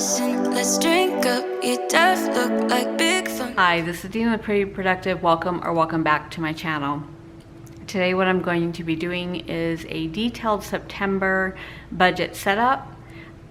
listen, let's drink up. Your death look like big fun. Hi, this is Dina with Pretty Productive. Welcome back to my channel. Today what I'm going to be doing is a detailed September budget setup,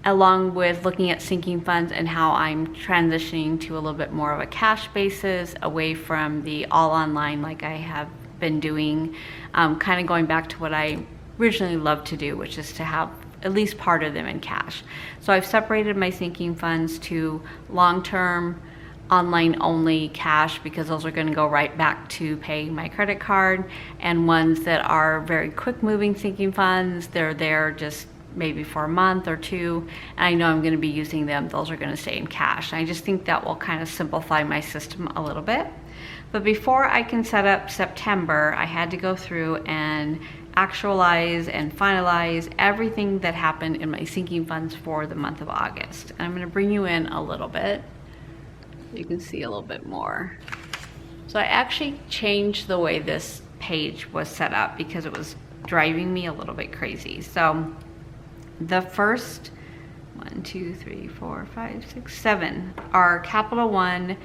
along with looking at sinking funds and how I'm transitioning to a little bit more of a cash basis, away from the all online like I have been doing, kind of going back to what I originally loved to do, which is to have at least part of them in cash. So I've separated my sinking funds to long-term, online only cash, because those are going to go right back to pay my credit card, and ones that are very quick moving sinking funds. They're there just maybe for a month or two, and I know I'm going to be using them. Those are going to stay in cash. I just think that will kind of simplify my system a little bit. But before I can set up September, I had to go through and actualize and finalize everything that happened in my sinking funds for the month of August. And I'm going to bring you in a little bit. You can see a little bit more. So I actually changed the way this page was set up because it was driving me a little bit crazy. So the first 1, 2, 3, 4, 5, 6, 7 are Capital One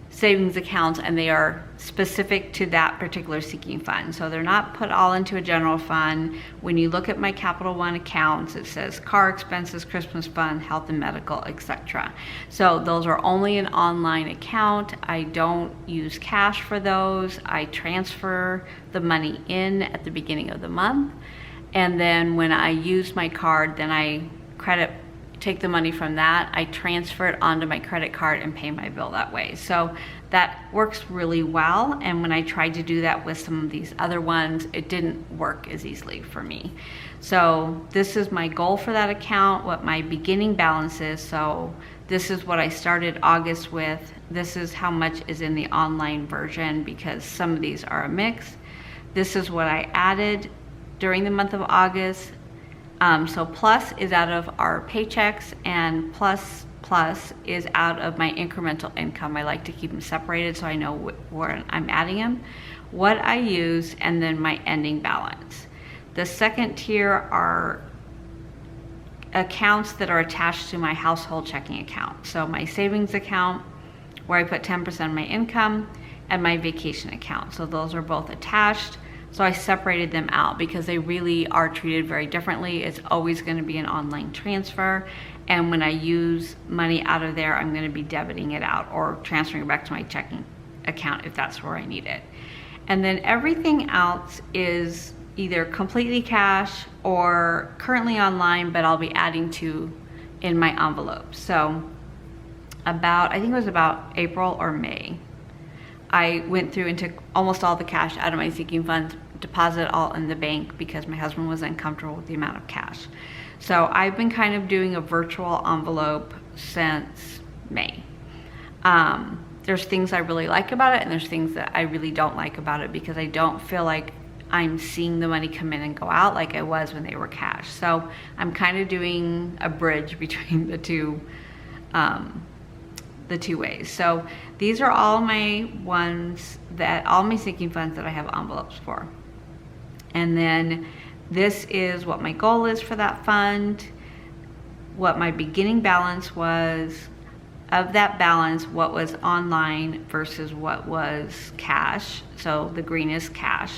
savings accounts, and they are specific to that particular sinking fund. So they're not put all into a general fund. When you look at my Capital One accounts, it says car expenses, Christmas fund, health and medical, etc. So those are only an online account. I don't use cash for those. I transfer the money in at the beginning of the month, and then when I use my card, then I take the money from that, I transfer it onto my credit card and pay my bill that way. So that works really well. And when I tried to do that with some of these other ones, it didn't work as easily for me. So this is my goal for that account, what my beginning balance is. So this is what I started August with. This is how much is in the online version, because some of these are a mix. This is what I added during the month of August. So plus is out of our paychecks, and plus is out of my incremental income. I like to keep them separated so I know where I'm adding them, what I use, and then my ending balance. The second tier are accounts that are attached to my household checking account. So my savings account, where I put 10% of my income, and my vacation account. So those are both attached. So I separated them out because they really are treated very differently. It's always going to be an online transfer. And when I use money out of there, I'm going to be debiting it out or transferring it back to my checking account if that's where I need it. And then everything else is either completely cash or currently online, but I'll be adding to in my envelope. So I think it was about April or May, I went through and took almost all the cash out of my sinking funds, deposit all in the bank, because my husband was uncomfortable with the amount of cash. So I've been kind of doing a virtual envelope since May. There's things I really like about it, and there's things that I really don't like about it, because I don't feel like I'm seeing the money come in and go out like I was when they were cash. So I'm kind of doing a bridge between the two ways. So these are all my all my sinking funds that I have envelopes for. And then this is what my goal is for that fund, what my beginning balance was, of that balance, what was online versus what was cash. So the green is cash.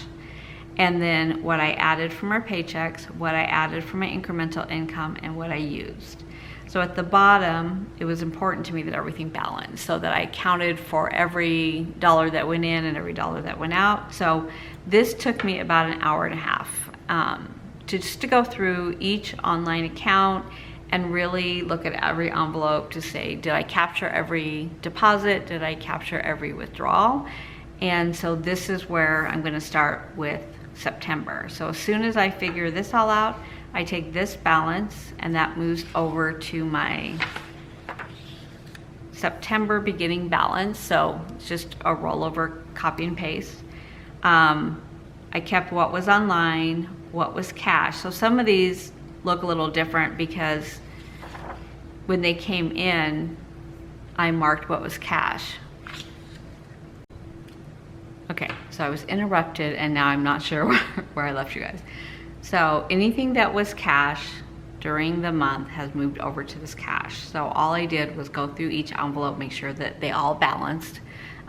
And then what I added from our paychecks, what I added from my incremental income, and what I used. So at the bottom, it was important to me that everything balanced, so that I counted for every dollar that went in and every dollar that went out. So this took me about an hour and a half to go through each online account and really look at every envelope to say, did I capture every deposit? Did I capture every withdrawal? And so this is where I'm going to start with September. So as soon as I figure this all out, I take this balance and that moves over to my September beginning balance. So it's just a rollover, copy and paste. I kept what was online, what was cash. So some of these look a little different because when they came in, I marked what was cash. Okay, so I was interrupted and now I'm not sure where I left you guys. So anything that was cash, during the month has moved over to this cash. So all I did was go through each envelope, make sure that they all balanced,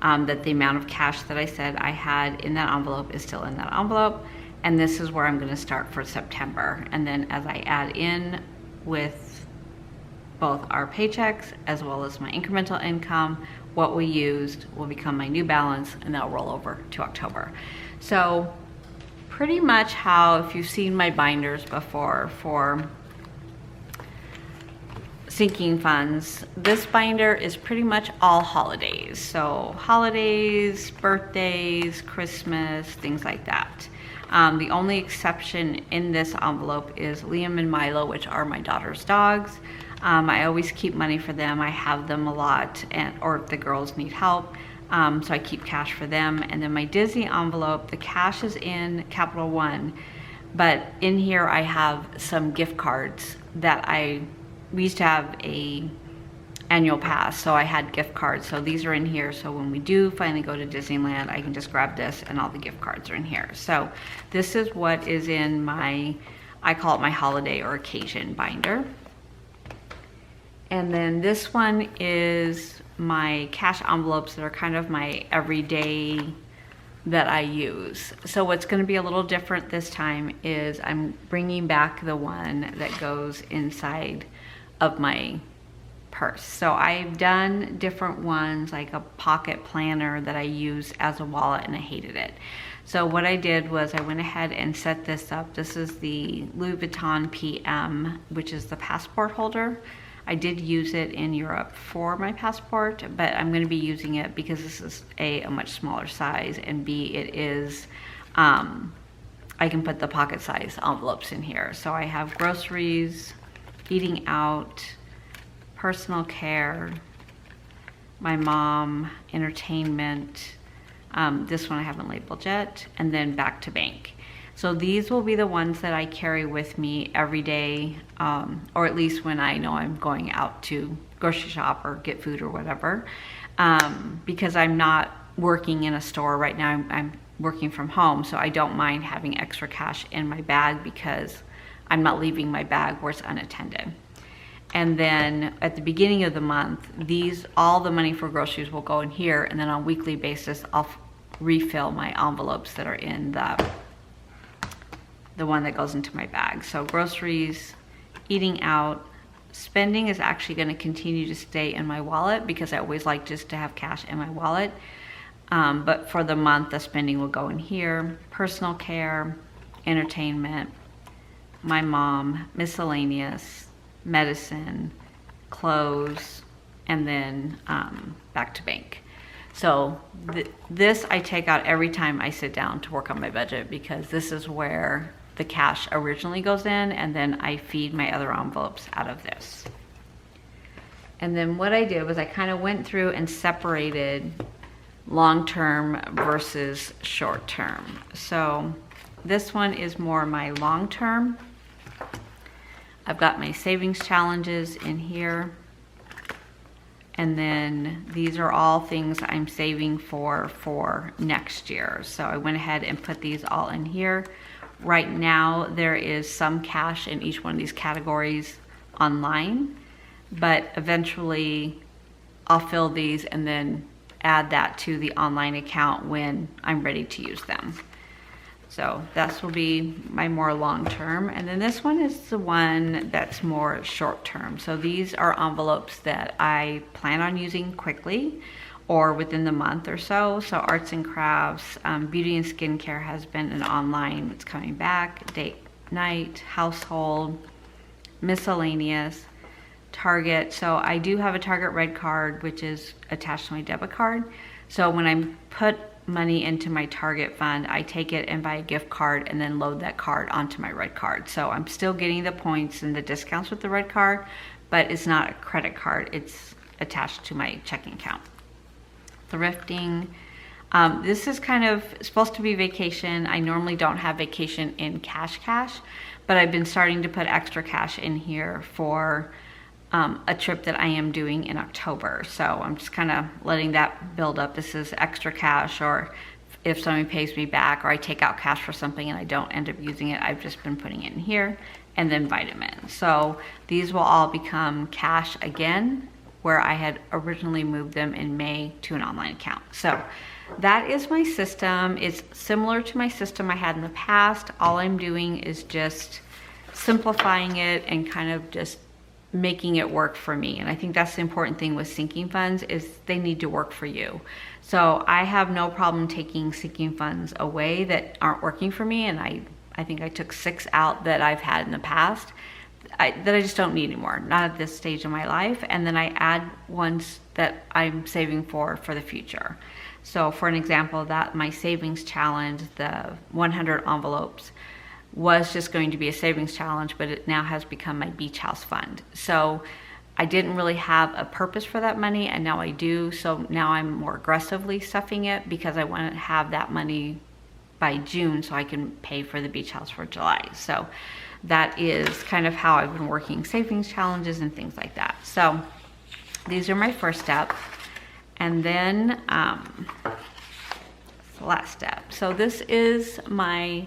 that the amount of cash that I said I had in that envelope is still in that envelope. And this is where I'm going to start for September. And then as I add in with both our paychecks as well as my incremental income, what we used will become my new balance, and that'll roll over to October. So pretty much how, if you've seen my binders before for sinking funds, this binder is pretty much all holidays. So holidays, birthdays, Christmas, things like that. The only exception in this envelope is Liam and Milo, which are my daughter's dogs. I always keep money for them. I have them a lot, or if the girls need help, so I keep cash for them. And then my Disney envelope, the cash is in Capital One, but in here I have some gift cards that we used to have a annual pass, so I had gift cards. So these are in here, so when we do finally go to Disneyland, I can just grab this and all the gift cards are in here. So this is what is in my, I call it my holiday or occasion binder. And then this one is my cash envelopes that are kind of my everyday that I use. So what's going to be a little different this time is I'm bringing back the one that goes inside of my purse. So I've done different ones, like a pocket planner that I use as a wallet, and I hated it. So what I did was I went ahead and set this up. This is the Louis Vuitton PM, which is the passport holder. I did use it in Europe for my passport, but I'm going to be using it because this is a much smaller size, and B, it is, I can put the pocket size envelopes in here. So I have groceries, eating out, personal care, my mom, entertainment, this one I haven't labeled yet, and then back to bank. So these will be the ones that I carry with me every day, or at least when I know I'm going out to grocery shop or get food or whatever, because I'm not working in a store right now. I'm working from home, so I don't mind having extra cash in my bag because I'm not leaving my bag where it's unattended. And then at the beginning of the month, all the money for groceries will go in here, and then on a weekly basis, I'll refill my envelopes that are in the one that goes into my bag. So groceries, eating out, spending is actually going to continue to stay in my wallet because I always like just to have cash in my wallet. But for the month, the spending will go in here. Personal care, entertainment, my mom, miscellaneous, medicine, clothes, and then back to bank. So this I take out every time I sit down to work on my budget, because this is where the cash originally goes in, and then I feed my other envelopes out of this. And then what I did was I kind of went through and separated long-term versus short-term. So this one is more my long-term. I've got my savings challenges in here. And then these are all things I'm saving for next year. So I went ahead and put these all in here. Right now, there is some cash in each one of these categories online, but eventually I'll fill these and then add that to the online account when I'm ready to use them. So this will be my more long-term. And then this one is the one that's more short-term. So these are envelopes that I plan on using quickly or within the month or so. So arts and crafts, beauty and skincare has been an online, it's coming back, date night, household, miscellaneous, Target. So I do have a Target Red card, which is attached to my debit card. So when I put money into my Target fund, I take it and buy a gift card and then load that card onto my Red card. So I'm still getting the points and the discounts with the Red card, but it's not a credit card. It's attached to my checking account. Thrifting. This is kind of supposed to be vacation. I normally don't have vacation in cash, but I've been starting to put extra cash in here for a trip that I am doing in October. So I'm just kind of letting that build up. This is extra cash, or if somebody pays me back or I take out cash for something and I don't end up using it, I've just been putting it in here. and then vitamins. So these will all become cash again, where I had originally moved them in May to an online account. So that is my system. It's similar to my system I had in the past. All I'm doing is just simplifying it and kind of just making it work for me. And I think that's the important thing with sinking funds, is they need to work for you. So I have no problem taking sinking funds away that aren't working for me. And I think I took 6 out that I've had in the past that I just don't need anymore, not at this stage of my life. And then I add ones that I'm saving for the future. So for an example, that my savings challenge, the 100 envelopes, was just going to be a savings challenge, but it now has become my beach house fund. So I didn't really have a purpose for that money, and now I do. So now I'm more aggressively stuffing it because I want to have that money by June so I can pay for the beach house for July. So that is kind of how I've been working savings challenges and things like that. So these are my first step. And then the last step. So this is my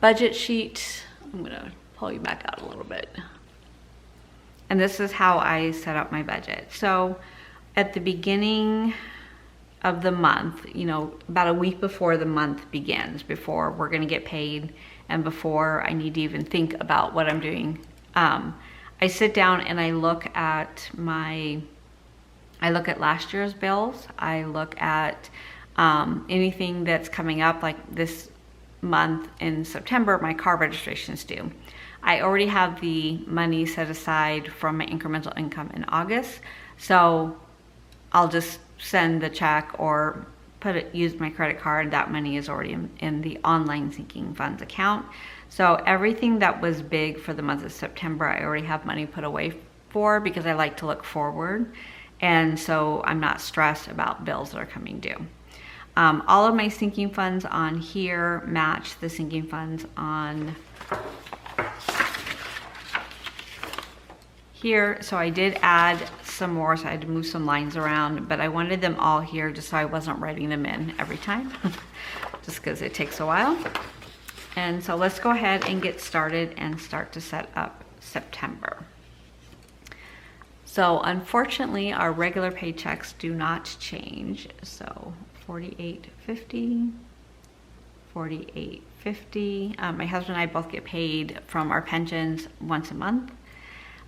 budget sheet. I'm gonna pull you back out a little bit. And this is how I set up my budget. So at the beginning of the month, you know, about a week before the month begins, before we're gonna get paid and before I need to even think about what I'm doing, I sit down and I look at last year's bills. I look at anything that's coming up, like this month in September, my car registration is due. I already have the money set aside from my incremental income in August, so I'll just send the check or use my credit card. That money is already in the online sinking funds account. So everything that was big for the month of September, I already have money put away for, because I like to look forward, and so I'm not stressed about bills that are coming due. All of my sinking funds on here match the sinking funds on here. So I did add some more, so I had to move some lines around, but I wanted them all here just so I wasn't writing them in every time, just because it takes a while. And so let's go ahead and get started and start to set up September. So unfortunately, our regular paychecks do not change. So $48.50, $48.50. My husband and I both get paid from our pensions once a month.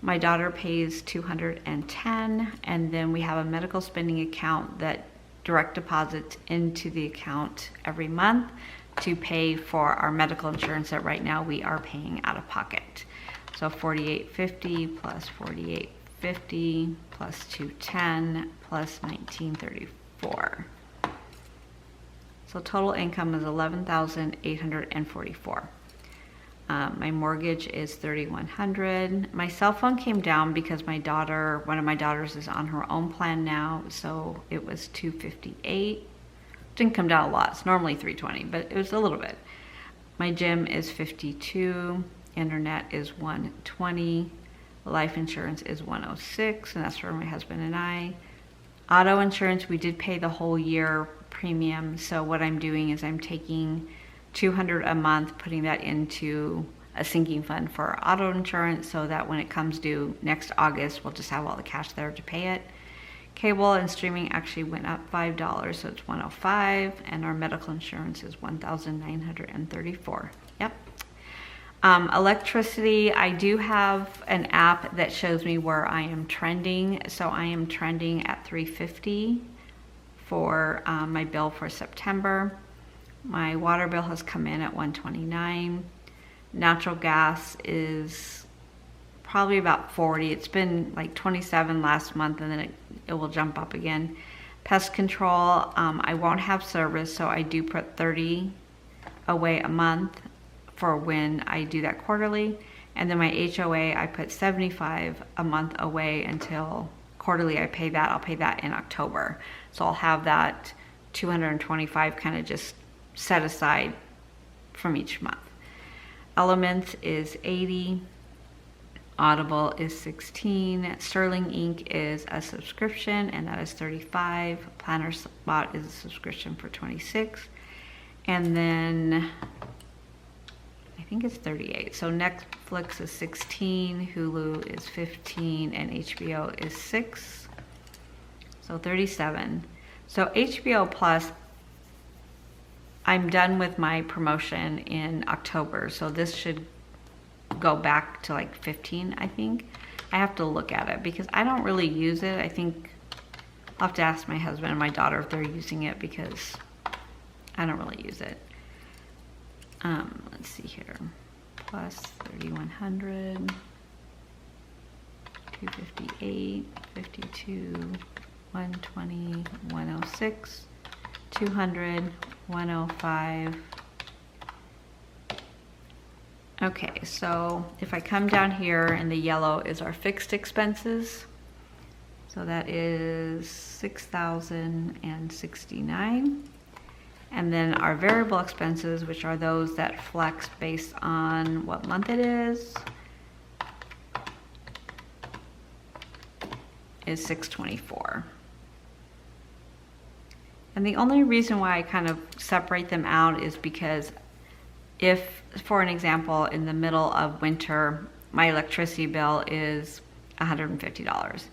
My daughter pays $210, and then we have a medical spending account that direct deposits into the account every month to pay for our medical insurance that right now we are paying out of pocket. So $48.50 plus $48.50 plus $210 plus $19.34. So total income is $11,844. My mortgage is $3,100. My cell phone came down because one of my daughters is on her own plan now, so it was $258. Didn't come down a lot. It's normally $320, but it was a little bit. My gym is $52. Internet is $120. Life insurance is $106, and that's for my husband and I. Auto insurance, we did pay the whole year premium, so what I'm doing is I'm taking $200 a month, putting that into a sinking fund for auto insurance, so that when it comes due next August, we'll just have all the cash there to pay it. Cable and streaming actually went up $5, so it's $105, and our medical insurance is $1,934. Yep. Electricity, I do have an app that shows me where I am trending. So I am trending at $350 for my bill for September. My water bill has come in at $129. Natural gas is probably about $40. It's been like $27 last month, and then it will jump up again. Pest control, I won't have service, so I do put $30 away a month for when I do that quarterly. And then my HOA, I put $75 a month away until quarterly I pay that. I'll pay that in October. So I'll have that $225 kind of just set aside from each month. Elements is $80. Audible is $16. Sterling Ink is a subscription, and that is $35. Planner Spot is a subscription for $26. And then I think it's 38. So Netflix is 16, Hulu is 15, and HBO is 6. So 37. So HBO Plus, I'm done with my promotion in October. So this should go back to like 15, I think. I have to look at it because I don't really use it. I think I'll have to ask my husband and my daughter if they're using it because I don't really use it. Let's see here. Plus 3,100, 258, 52, 120, 106, 200, 105. Okay, so if I come down here, and the yellow is our fixed expenses. So that is 6,069. And then our variable expenses, which are those that flex based on what month it is 624. And the only reason why I kind of separate them out is because if, for an example, in the middle of winter, my electricity bill is $150.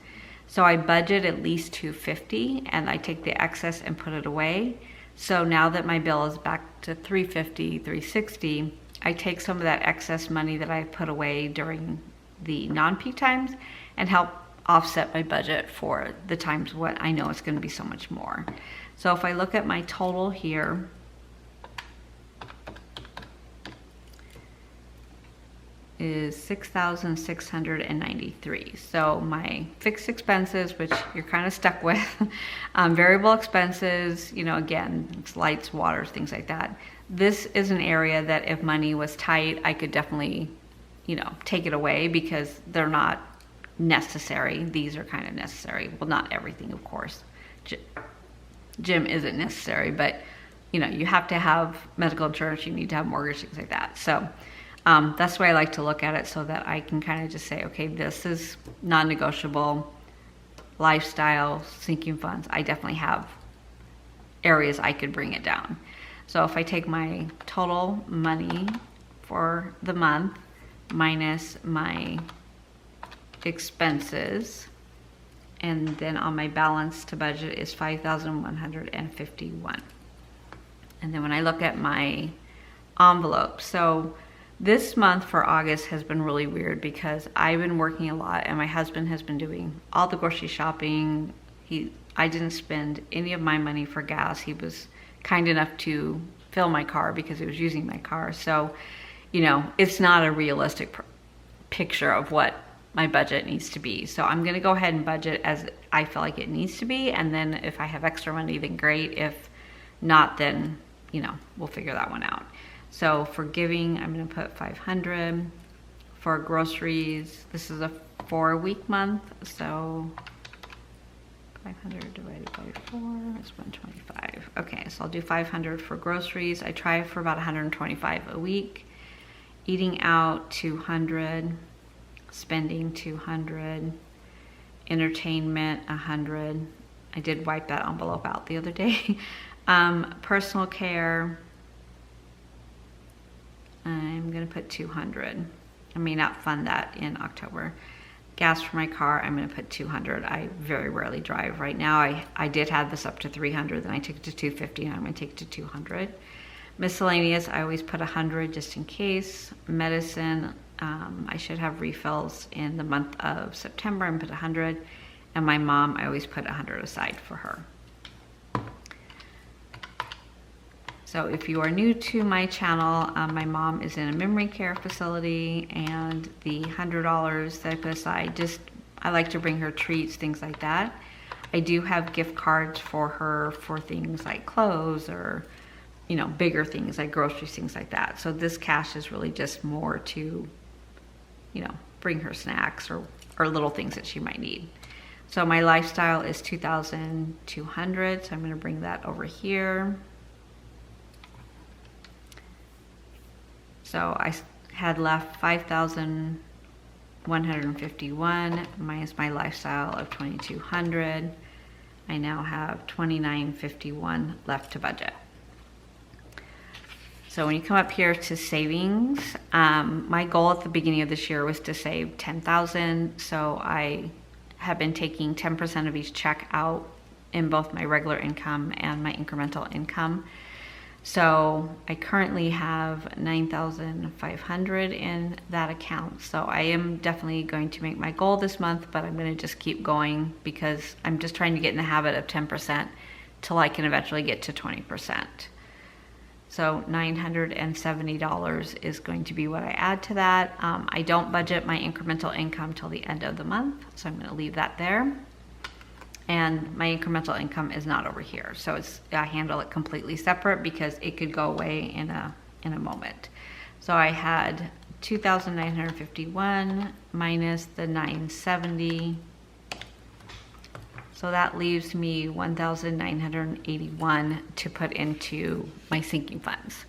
So I budget at least $250 and I take the excess and put it away. So now that my bill is back to $350, $360, I take some of that excess money that I put away during the non-peak times and help offset my budget for the times when I know it's going to be so much more. So if I look at my total here, is 6,693. So my fixed expenses, which you're kind of stuck with, variable expenses, you know, again, it's lights, water, things like that. This is an area that if money was tight, I could definitely, you know, take it away because they're not necessary. These are kind of necessary. Well, not everything, of course. Gym isn't necessary, but you know, you have to have medical insurance, you need to have mortgage, things like that. So that's the way I like to look at it, so that I can kind of just say, okay, this is non-negotiable. Lifestyle, sinking funds, I definitely have areas I could bring it down. So if I take my total money for the month minus my expenses, and then on my balance to budget is 5,151. And then when I look at my envelope, so this month for August has been really weird because I've been working a lot and my husband has been doing all the grocery shopping. I didn't spend any of my money for gas. He was kind enough to fill my car because he was using my car. So, you know, it's not a realistic picture of what my budget needs to be. So I'm gonna go ahead and budget as I feel like it needs to be. And then if I have extra money, then great. If not, then, you know, we'll figure that one out. So for giving, I'm going to put 500. For groceries, this is a 4-week month, so 500 divided by 4 is 125. Okay, so I'll do 500 for groceries. I try for about 125 a week. Eating out, 200. Spending, 200. Entertainment, 100. I did wipe that envelope out the other day. Personal care, I'm gonna put 200. I may not fund that in October. Gas for my car, I'm gonna put 200. I very rarely drive right now. I did have this up to 300, then I took it to 250, and I'm gonna take it to 200. Miscellaneous, I always put 100 just in case. Medicine, I should have refills in the month of September and put 100. And my mom, I always put 100 aside for her. So if you are new to my channel, my mom is in a memory care facility, and the $100 that I put aside, I like to bring her treats, things like that. I do have gift cards for her for things like clothes or, you know, bigger things like groceries, things like that. So this cash is really just more to, you know, bring her snacks or little things that she might need. So my lifestyle is 2,200, so I'm gonna bring that over here. So I had left 5,151 minus my lifestyle of 2,200. I now have 2,951 left to budget. So when you come up here to savings, my goal at the beginning of this year was to save $10,000. So I have been taking 10% of each check out in both my regular income and my incremental income. So I currently have $9,500 in that account. So I am definitely going to make my goal this month, but I'm going to just keep going because I'm just trying to get in the habit of 10% till I can eventually get to 20%. So $970 is going to be what I add to that. I don't budget my incremental income till the end of the month, so I'm going to leave that there. And my incremental income is not over here, so I handle it completely separate because it could go away in a moment. So I had 2,951 minus the 970. So that leaves me 1,981 to put into my sinking funds.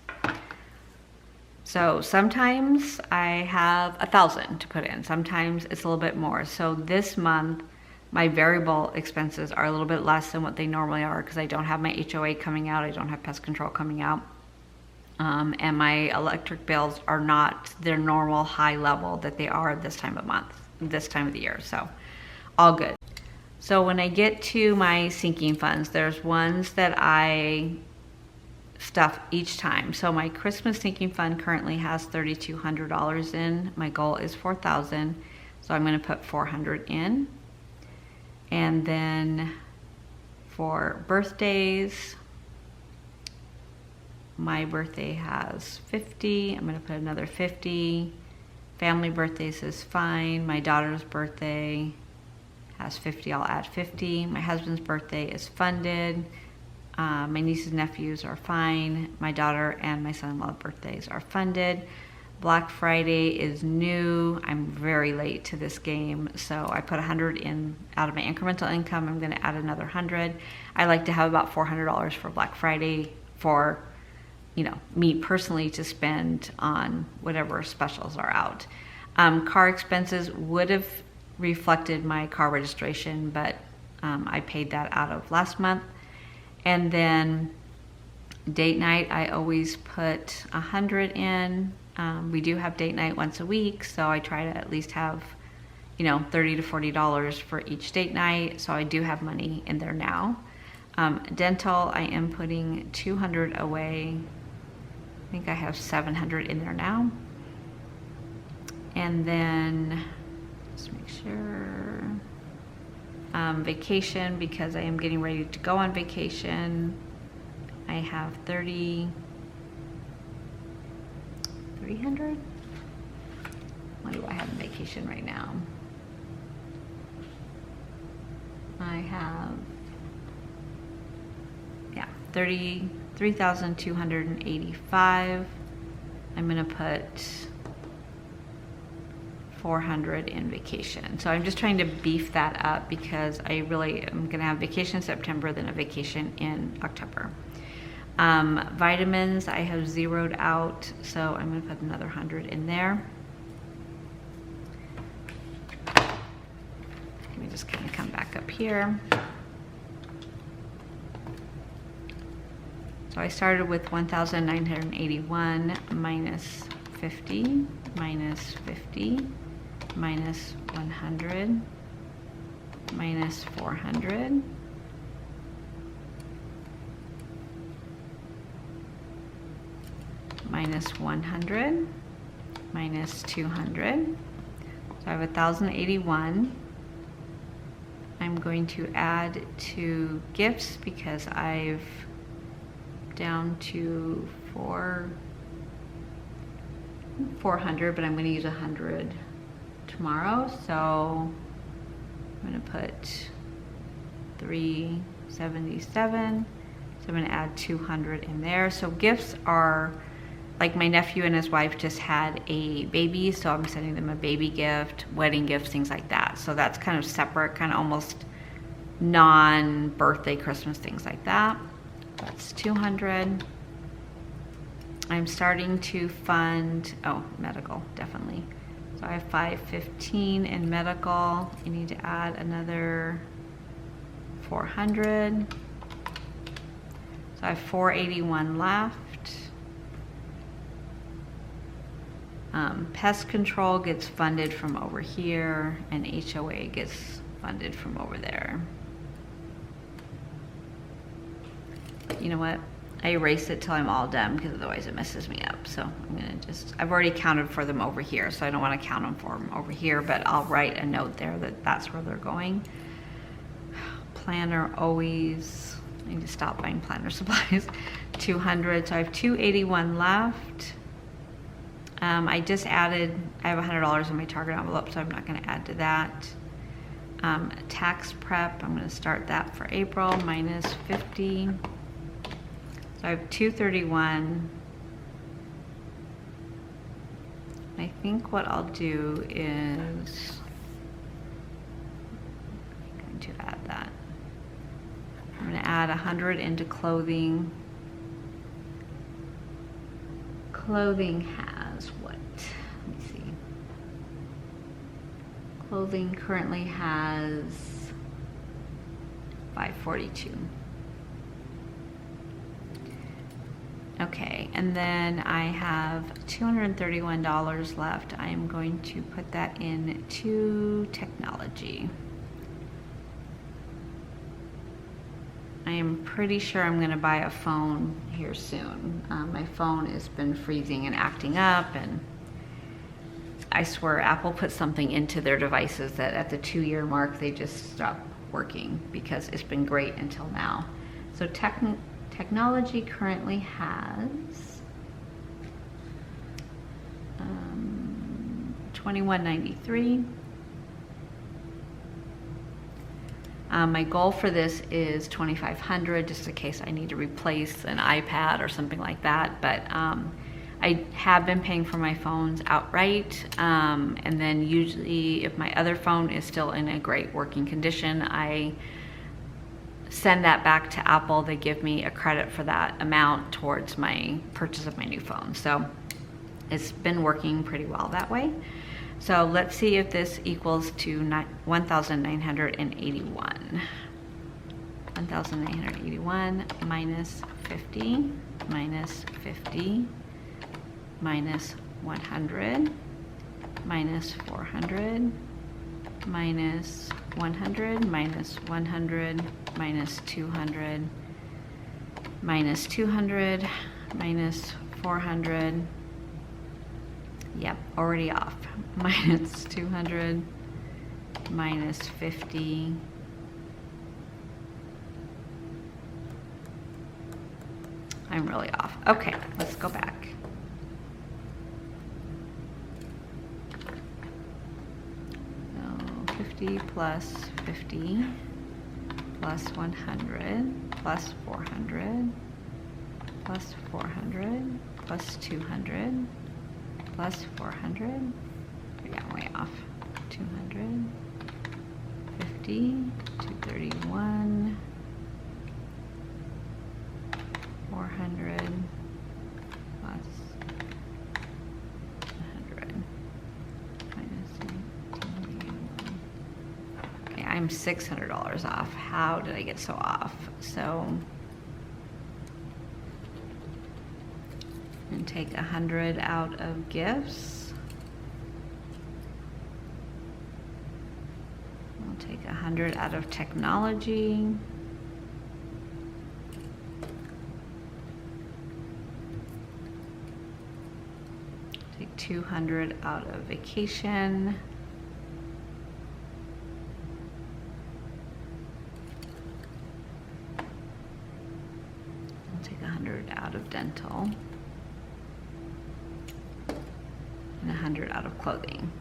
So sometimes I have 1,000 to put in. Sometimes it's a little bit more. So this month, my variable expenses are a little bit less than what they normally are because I don't have my HOA coming out. I don't have pest control coming out. And my electric bills are not their normal high level that they are this time of the year. So all good. So when I get to my sinking funds, there's ones that I stuff each time. So my Christmas sinking fund currently has $3,200 in. My goal is $4,000. So I'm going to put $400 in. And then for birthdays, my birthday has 50. I'm going to put another 50. Family birthdays is fine. My daughter's birthday has 50. I'll add 50. My husband's birthday is funded. My nieces and nephews are fine. My daughter and my son-in-law birthdays are funded. Black Friday is new. I'm very late to this game, so I put 100 in out of my incremental income. I'm going to add another 100. I like to have about $400 for Black Friday for, me personally to spend on whatever specials are out. Car expenses would have reflected my car registration, but I paid that out of last month. And then date night, I always put 100 in. We do have date night once a week, so I try to at least have, $30 to $40 for each date night. So I do have money in there now. Dental, I am putting 200 away. I think I have 700 in there now. And then, let's make sure. Vacation, because I am getting ready to go on vacation. I have 300. What do I have in vacation right now? I have, 33,285. I'm gonna put 400 in vacation. So I'm just trying to beef that up because I really am gonna have vacation in September, then a vacation in October. Vitamins, I have zeroed out, so I'm gonna put another 100 in there. Let me just kind of come back up here. So I started with 1,981 minus 50, minus 50, minus 100, minus 400, minus 100, minus 200. So I have 1,081. I'm going to add to gifts because I've down to 400, but I'm going to use 100 tomorrow. So I'm going to put 377. So I'm going to add 200 in there. So gifts are, like, my nephew and his wife just had a baby, so I'm sending them a baby gift, wedding gifts, things like that. So that's kind of separate, kind of almost non-birthday, Christmas, things like that. That's 200. I'm starting to fund, medical, definitely. So I have 515 in medical. I need to add another 400. So I have 481 left. Pest control gets funded from over here, and HOA gets funded from over there. You know what? I erase it till I'm all done because otherwise it messes me up. So I'm gonna I've already counted for them over here, so I don't want to count them for them over here, but I'll write a note there that that's where they're going. Planner always, I need to stop buying planner supplies. 200, so I have 281 left. I just added, I have $100 in my Target envelope, so I'm not gonna add to that. Tax prep, I'm gonna start that for April, minus 50. So I have 231. I think what I'll do is, I'm going to add that. I'm going to add 100 into clothing. Clothing has what? Let me see. Clothing currently has 542. Okay, and then I have $231 left. I am going to put that into technology. I am pretty sure I'm gonna buy a phone here soon. My phone has been freezing and acting up, and I swear Apple put something into their devices that at the 2-year mark, they just stopped working because it's been great until now. So technology currently has 2193. My goal for this is 2500, just in case I need to replace an iPad or something like that. But I have been paying for my phones outright, and then usually if my other phone is still in a great working condition, I send that back to Apple. They give me a credit for that amount towards my purchase of my new phone. So it's been working pretty well that way. So let's see if this equals to 1,981. 1,981 minus 50, minus 50, minus 100, minus 400, minus 100, minus 100, minus 200, minus 200, minus 400. Yep, already off. Minus 200, minus 50. I'm really off. Okay, let's go back. So 50 plus 50 plus 100 plus 400 plus 400 plus 200 plus 400. I got way off. 200, 50, 231, 400 plus 100 minus 1881. Okay, I'm $600 off. How did I get so off? So and take 100 out of gifts. We'll take 100 out of technology. Take 200 out of vacation. I'll take 100 out of dental. And 100 out of clothing.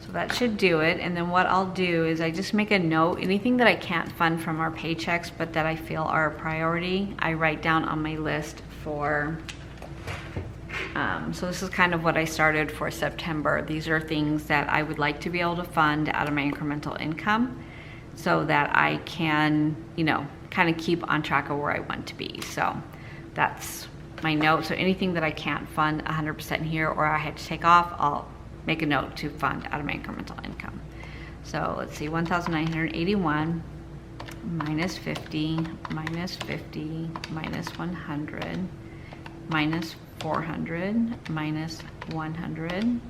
So that should do it. And then what I'll do is I just make a note, anything that I can't fund from our paychecks but that I feel are a priority, I write down on my list for, so this is kind of what I started for September. These are things that I would like to be able to fund out of my incremental income so that I can, you know, kind of keep on track of where I want to be. So that's my note. So anything that I can't fund 100% here or I had to take off, I'll make a note to fund out of my incremental income. So let's see, 1,981 minus 50, minus 50, minus 100, minus 400 minus 100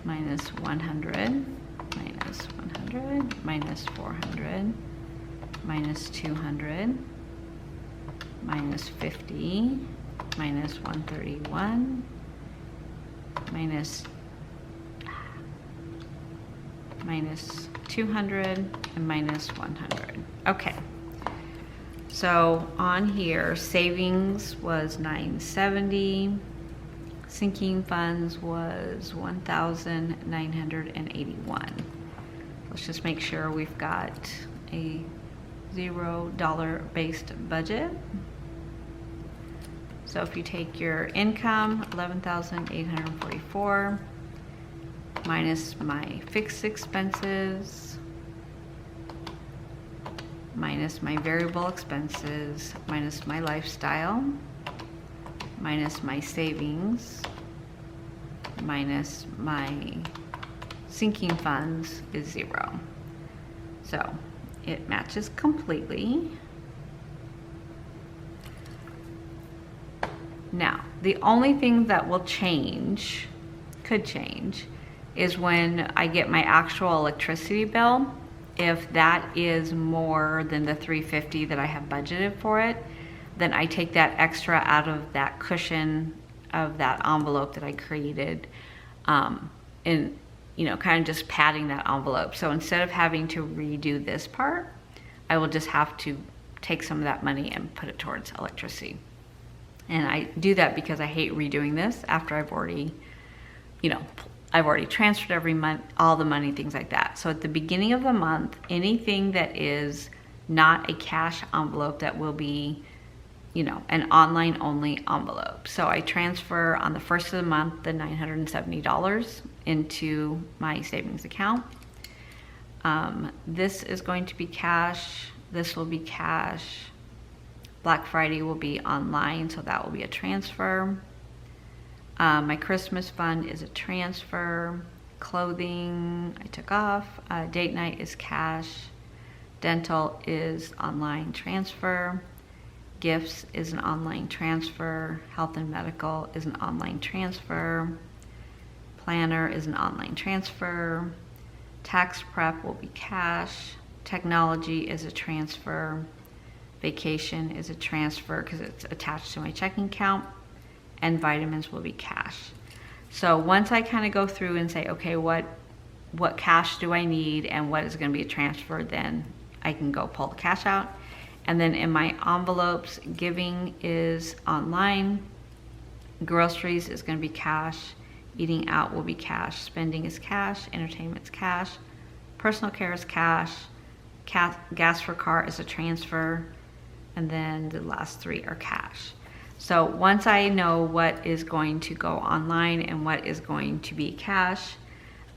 minus 100 minus 100 minus 400 minus 200 minus 50 minus 131 minus 200 and minus 100. Okay, so on here savings was 970, sinking funds was 1,981. Let's just make sure we've got a $0 based budget. So if you take your income, 11,844, minus my fixed expenses, minus my variable expenses, minus my lifestyle, minus my savings, minus my sinking funds is 0. So it matches completely. Now, the only thing that will change, could change, is when I get my actual electricity bill. If that is more than the $350 that I have budgeted for it, then I take that extra out of that cushion of that envelope that I created, and kind of just padding that envelope. So instead of having to redo this part, I will just have to take some of that money and put it towards electricity. And I do that because I hate redoing this after I've already transferred every month, all the money, things like that. So at the beginning of the month, anything that is not a cash envelope, that will be, an online only envelope. So I transfer on the first of the month the $970 into my savings account. This is going to be cash. This will be cash. Black Friday will be online, so that will be a transfer. My Christmas fund is a transfer. Clothing I took off. Date night is cash. Dental is online transfer. Gifts is an online transfer. Health and medical is an online transfer. Planner is an online transfer. Tax prep will be cash. Technology is a transfer. Vacation is a transfer because it's attached to my checking account. And vitamins will be cash. So once I kind of go through and say, okay, what cash do I need and what is going to be a transfer, then I can go pull the cash out. And then in my envelopes, giving is online, groceries is going to be cash, eating out will be cash, spending is cash, entertainment's cash, personal care is cash, gas for car is a transfer, and then the last 3 are cash. So once I know what is going to go online and what is going to be cash,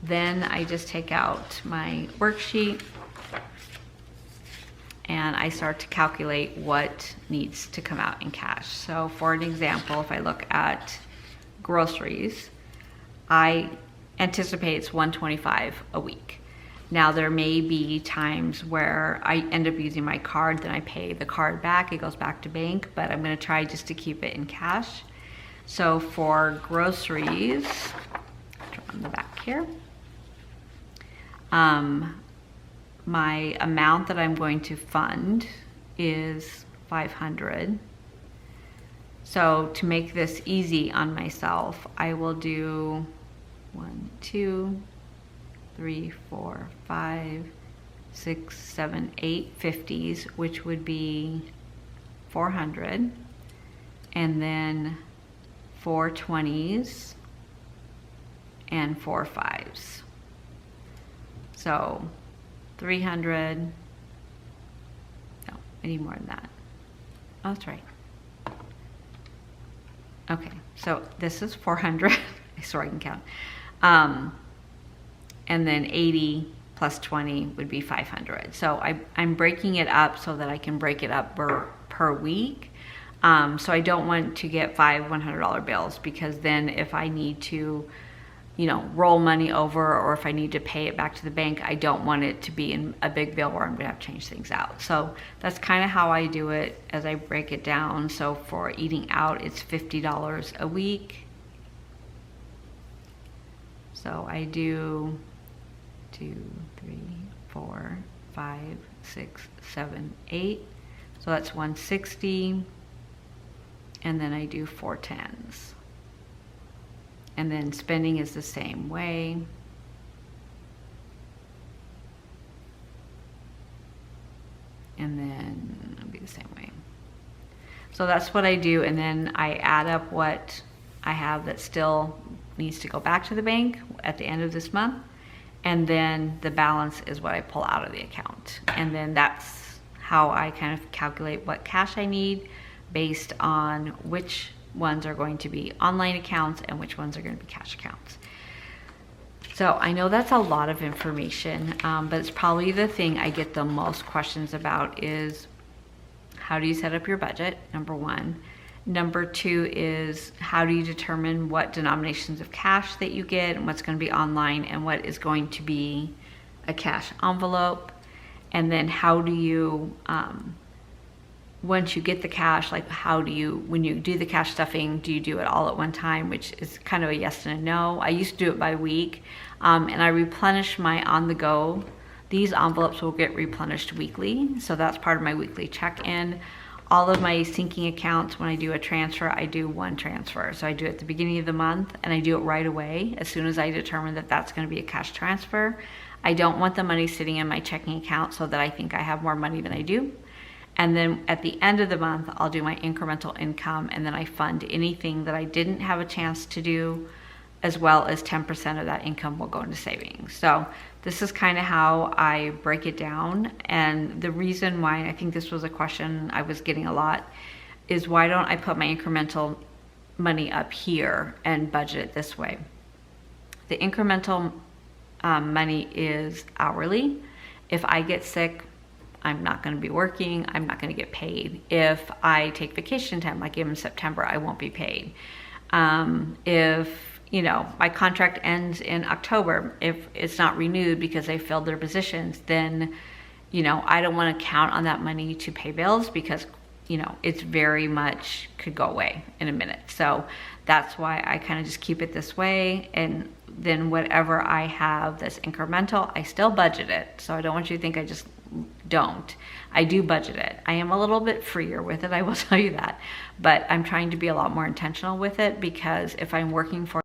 then I just take out my worksheet and I start to calculate what needs to come out in cash. So for an example, if I look at groceries, I anticipate it's $125 a week. Now there may be times where I end up using my card, then I pay the card back, it goes back to bank, but I'm gonna try just to keep it in cash. So for groceries, on the back here, my amount that I'm going to fund is $500. So to make this easy on myself, I will do 1, 2, 3, 4, 5, 6, 7, 8 50s, which would be 400, and then 4 20s and 4 5s. So 300, no, I need more than that. Oh, that's right. Okay, so this is 400, I swear I can count. And then 80 plus 20 would be 500. So I'm breaking it up so that I can break it up per week. So I don't want to get 5 $100 bills, because then if I need to you know, roll money over, or if I need to pay it back to the bank, I don't want it to be in a big bill where I'm gonna have to change things out. So that's kind of how I do it as I break it down. So for eating out, it's $50 a week. So I do 2, 3, 4, 5, 6, 7, 8. So that's 160. And then I do 4 tens. And then spending is the same way. And then it'll be the same way. So that's what I do. And then I add up what I have that still needs to go back to the bank at the end of this month. And then the balance is what I pull out of the account. And then that's how I kind of calculate what cash I need based on which ones are going to be online accounts and which ones are going to be cash accounts. So I know that's a lot of information, but it's probably the thing I get the most questions about is how do you set up your budget, number one. Number two is how do you determine what denominations of cash that you get and what's going to be online and what is going to be a cash envelope. And then how do you, once you get the cash, like how do you, when you do the cash stuffing, do you do it all at one time, which is kind of a yes and a no. I used to do it by week, and I replenish my on the go. These envelopes will get replenished weekly, so that's part of my weekly check-in. All of my syncing accounts, when I do a transfer, I do one transfer. So I do it at the beginning of the month and I do it right away as soon as I determine that that's going to be a cash transfer. I don't want the money sitting in my checking account so that I think I have more money than I do. And then at the end of the month, I'll do my incremental income, and then I fund anything that I didn't have a chance to do, as well as 10% of that income will go into savings. So this is kind of how I break it down. And the reason why, I think this was a question I was getting a lot, is why don't I put my incremental money up here and budget it this way? The incremental money is hourly. If I get sick, I'm not going to be working, I'm not going to get paid. If I take vacation time, like in September, I won't be paid. If, you know, my contract ends in October, if it's not renewed because they filled their positions, then, you know, I don't want to count on that money to pay bills because, you know, it's very much could go away in a minute. So that's why I kind of just keep it this way. And then whatever I have that's incremental, I still budget it. So I don't want you to think I just don't. I do budget it. I am a little bit freer with it, I will tell you that, but I'm trying to be a lot more intentional with it, because if I'm working for,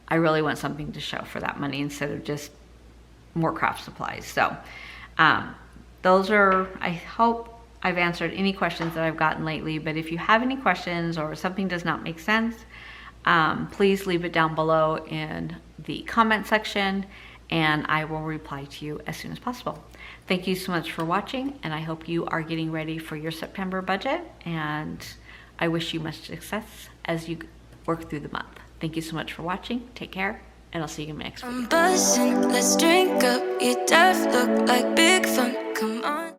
I really want something to show for that money instead of just more craft supplies. So those are, I hope I've answered any questions that I've gotten lately, but if you have any questions or something does not make sense, please leave it down below in the comment section and I will reply to you as soon as possible. Thank you so much for watching, and I hope you are getting ready for your September budget, and I wish you much success as you work through the month. Thank you so much for watching. Take care, and I'll see you in my next video. I'm buzzing, let's drink up. Your death look like big fun. Come on.